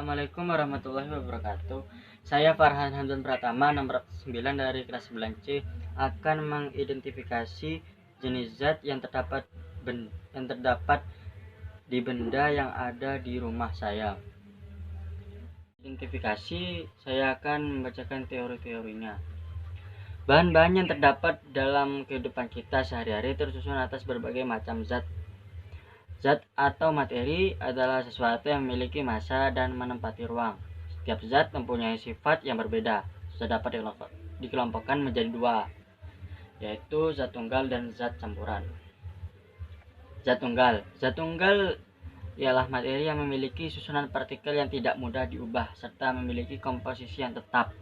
Assalamualaikum warahmatullahi wabarakatuh. Saya Farhan Hamdan Pratama, nomor 9 dari kelas 9C, akan mengidentifikasi jenis zat yang terdapat di benda yang ada di rumah saya. Identifikasi, saya akan membacakan teori-teorinya. Bahan-bahan yang terdapat dalam kehidupan kita sehari-hari tersusun atas berbagai macam zat. Zat atau materi adalah sesuatu yang memiliki massa dan menempati ruang. Setiap zat mempunyai sifat yang berbeda. Sudah dapat dikelompokkan menjadi dua, yaitu zat tunggal dan zat campuran. Zat tunggal ialah materi yang memiliki susunan partikel yang tidak mudah diubah serta memiliki komposisi yang tetap.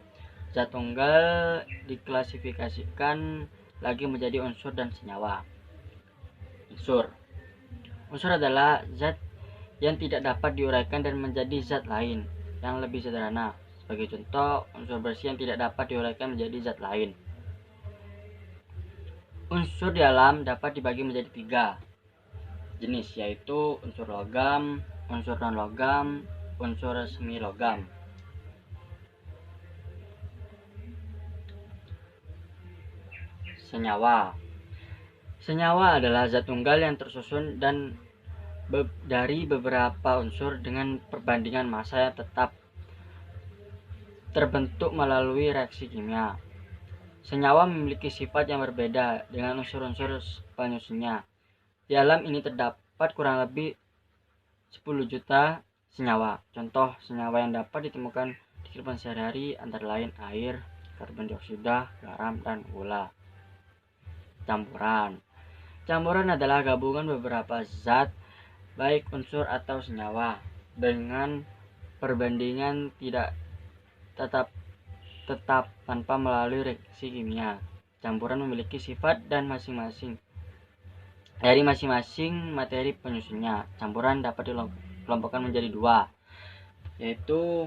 Zat tunggal diklasifikasikan lagi menjadi unsur dan senyawa. Unsur adalah zat yang tidak dapat diuraikan dan menjadi zat lain yang lebih sederhana. Sebagai contoh, unsur bersih yang tidak dapat diuraikan menjadi zat lain. Unsur di alam dapat dibagi menjadi 3 jenis, yaitu unsur logam, unsur non-logam, unsur semi logam. Senyawa adalah zat tunggal yang tersusun dan dari beberapa unsur dengan perbandingan massa yang tetap, terbentuk melalui reaksi kimia. Senyawa memiliki sifat yang berbeda dengan unsur-unsur penyusunnya. Di alam ini terdapat kurang lebih 10 juta senyawa. Contoh senyawa yang dapat ditemukan di kehidupan sehari-hari antara lain air, karbon dioksida, garam, dan gula. Campuran adalah gabungan beberapa zat, baik unsur atau senyawa, dengan perbandingan tidak tetap tanpa melalui reaksi kimia. Campuran memiliki sifat dan masing-masing materi penyusunnya. Campuran dapat dikelompokkan menjadi 2, yaitu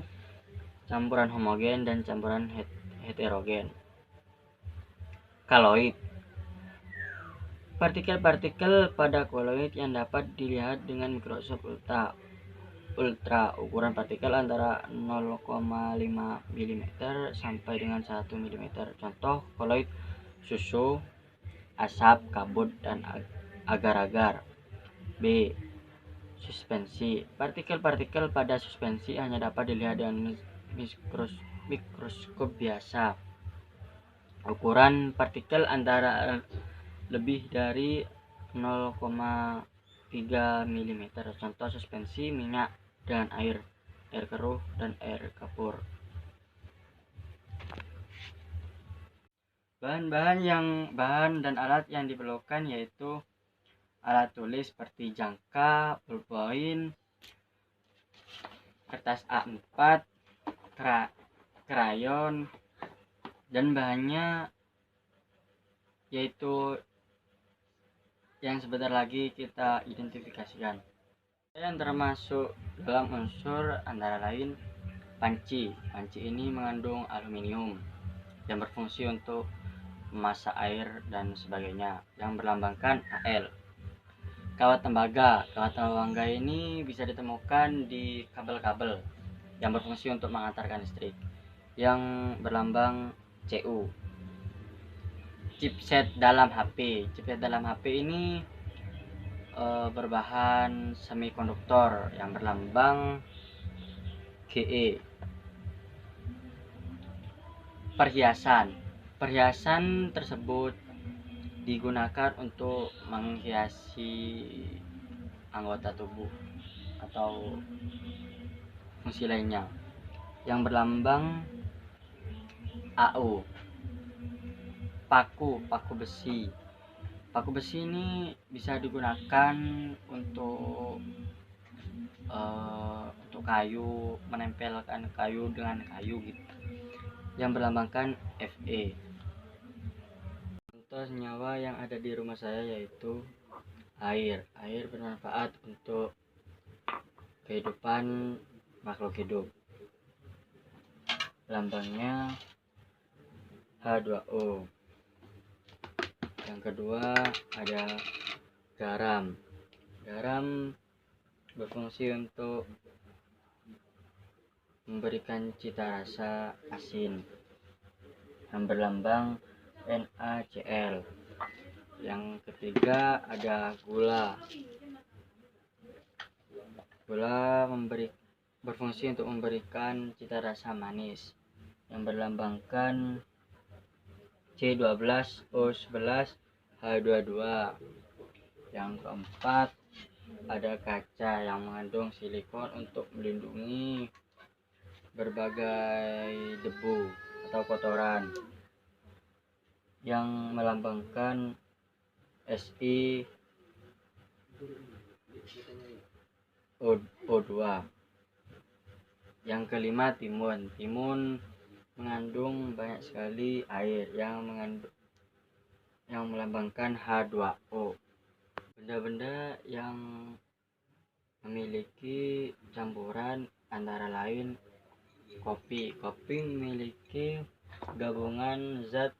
campuran homogen dan campuran heterogen. Koloid. Partikel-partikel pada koloid yang dapat dilihat dengan mikroskop ultra. Ukuran partikel antara 0,5 mm sampai dengan 1 mm. Contoh koloid susu, asap, kabut, dan agar-agar. B. Suspensi. Partikel-partikel pada suspensi hanya dapat dilihat dengan mikroskop biasa. Ukuran partikel antara lebih dari 0,3 mm. Contoh suspensi minyak dengan air keruh, dan air kapur. Bahan dan alat yang diperlukan yaitu alat tulis seperti jangka, ballpoint, kertas A4, krayon, dan bahannya yaitu yang sebentar lagi kita identifikasikan. Yang termasuk dalam unsur antara lain panci. Panci ini mengandung aluminium yang berfungsi untuk memasak air dan sebagainya, yang berlambangkan Al. Kawat tembaga ini bisa ditemukan di kabel-kabel yang berfungsi untuk mengantarkan listrik, yang berlambang Cu. Chipset dalam HP ini berbahan semikonduktor yang berlambang Ge. Perhiasan tersebut digunakan untuk menghiasi anggota tubuh atau fungsi lainnya, yang berlambang Au. Paku besi ini bisa digunakan untuk kayu, menempelkan kayu dengan kayu gitu, yang berlambangkan Fe. Contoh senyawa yang ada di rumah saya yaitu air bermanfaat untuk kehidupan makhluk hidup. Lambangnya H2O. Yang kedua ada garam berfungsi untuk memberikan cita rasa asin yang berlambang NaCl. Yang ketiga ada gula. Gula berfungsi untuk memberikan cita rasa manis yang berlambangkan C12O11H22. Yang keempat ada kaca yang mengandung silikon untuk melindungi berbagai debu atau kotoran yang melambangkan SiO2. Yang kelima timun. Timun mengandung banyak sekali air yang melambangkan H2O. Benda-benda yang memiliki campuran antara lain kopi. Kopi memiliki gabungan zat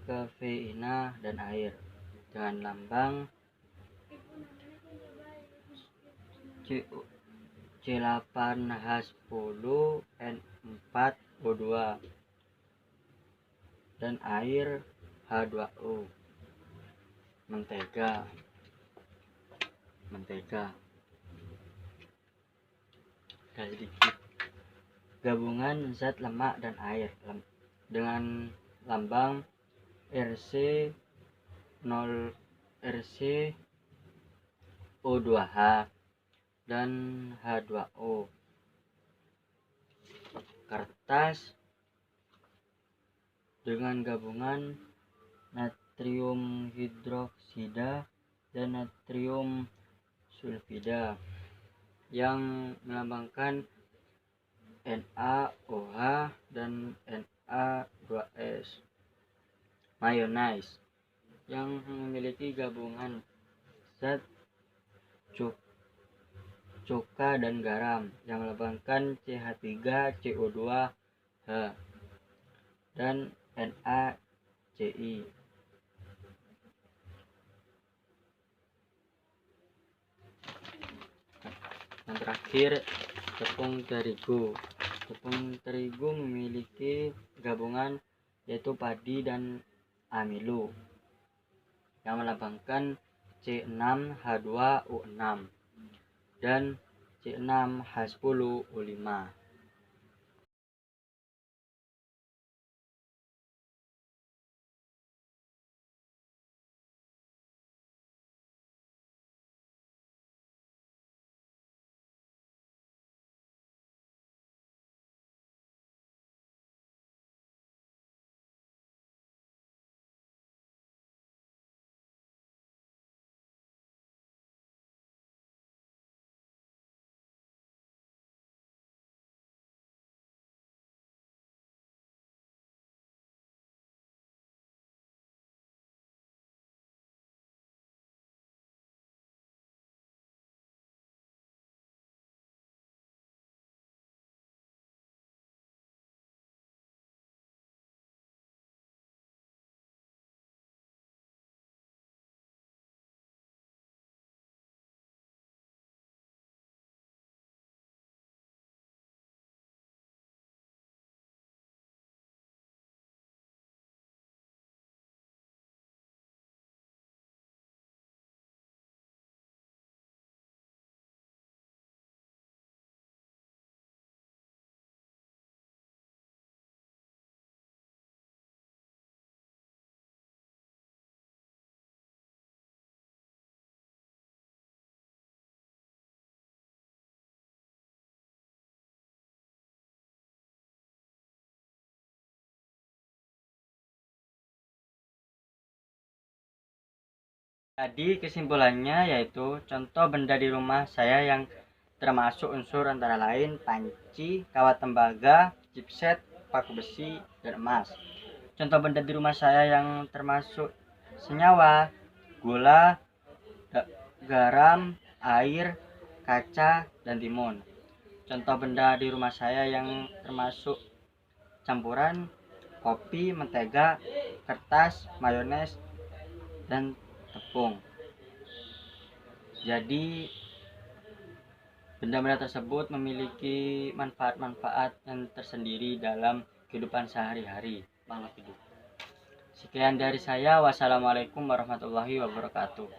kafeina dan air dengan lambang C8H10N4O2 dan air H2O. Mentega dan sedikit gabungan zat lemak dan air dengan lambang RC0RCO2H dan H2O. Kertas dengan gabungan natrium hidroksida dan natrium sulfida yang melambangkan NaOH dan Na2S. Mayonnaise yang memiliki gabungan zat cuka dan garam yang melambangkan CH3CO2H dan NaCl. Yang terakhir tepung terigu. Tepung terigu memiliki gabungan yaitu padi dan amilo yang melambangkan C6H2O6 dan C6H10O5. Jadi kesimpulannya yaitu contoh benda di rumah saya yang termasuk unsur antara lain panci, kawat tembaga, chipset, paku besi, dan emas. Contoh benda di rumah saya yang termasuk senyawa, gula, garam, air, kaca, dan timun. Contoh benda di rumah saya yang termasuk campuran kopi, mentega, kertas, mayones, dan tepung. Jadi Benda-benda tersebut memiliki manfaat-manfaat yang tersendiri dalam kehidupan sehari-hari makhluk hidup. Sekian dari saya. Wassalamualaikum warahmatullahi wabarakatuh.